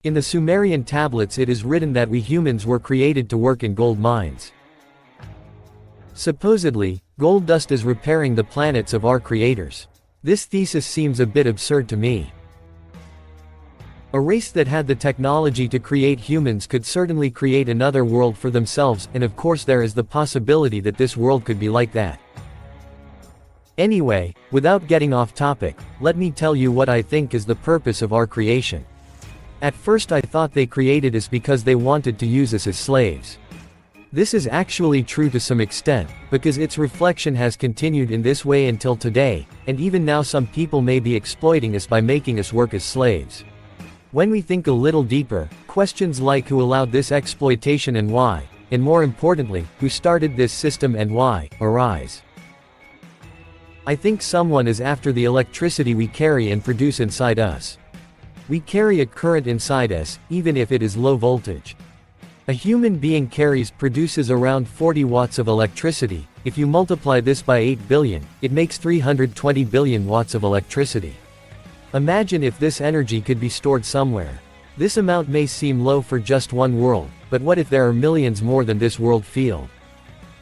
In the Sumerian tablets it is written that we humans were created to work in gold mines. Supposedly, gold dust is repairing the planets of our creators. This thesis seems a bit absurd to me. A race that had the technology to create humans could certainly create another world for themselves, and of course there is the possibility that this world could be like that. Anyway, without getting off topic, let me tell you what I think is the purpose of our creation. At first I thought they created us because they wanted to use us as slaves. This is actually true to some extent, because its reflection has continued in this way until today, and even now some people may be exploiting us by making us work as slaves. When we think a little deeper, questions like who allowed this exploitation and why, and more importantly, who started this system and why, arise. I think someone is after the electricity we carry and produce inside us. We carry a current inside us, even if it is low voltage. A human being produces around 40 watts of electricity. If you multiply this by 8 billion, it makes 320 billion watts of electricity. Imagine if this energy could be stored somewhere. This amount may seem low for just one world, but what if there are millions more than this world field?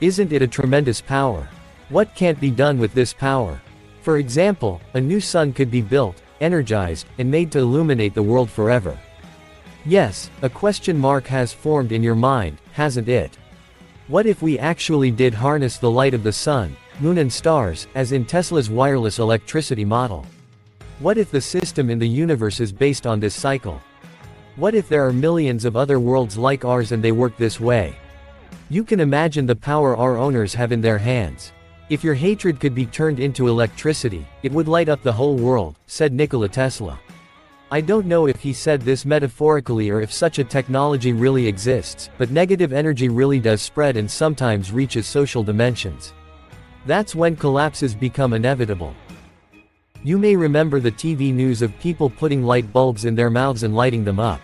Isn't it a tremendous power? What can't be done with this power? For example, a new sun could be built, energized, and made to illuminate the world forever. Yes, a question mark has formed in your mind, hasn't it? What if we actually did harness the light of the sun, moon and stars, as in Tesla's wireless electricity model? What if the system in the universe is based on this cycle? What if there are millions of other worlds like ours and they work this way? You can imagine the power our owners have in their hands. If your hatred could be turned into electricity, it would light up the whole world, said Nikola Tesla. I don't know if he said this metaphorically or if such a technology really exists, but negative energy really does spread and sometimes reaches social dimensions. That's when collapses become inevitable. You may remember the TV news of people putting light bulbs in their mouths and lighting them up.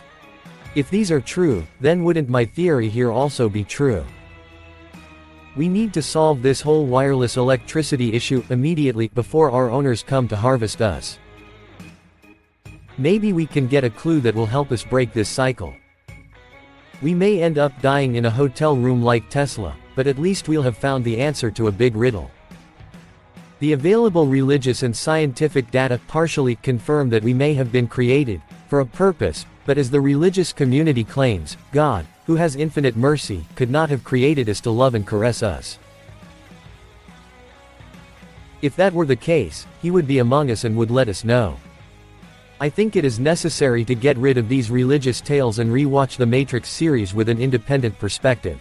If these are true, then wouldn't my theory here also be true? We need to solve this whole wireless electricity issue immediately before our owners come to harvest us. Maybe we can get a clue that will help us break this cycle. We may end up dying in a hotel room like Tesla, but at least we'll have found the answer to a big riddle. The available religious and scientific data partially confirm that we may have been created for a purpose, but as the religious community claims, God, who has infinite mercy, could not have created us to love and caress us. If that were the case, he would be among us and would let us know. I think it is necessary to get rid of these religious tales and re-watch the Matrix series with an independent perspective.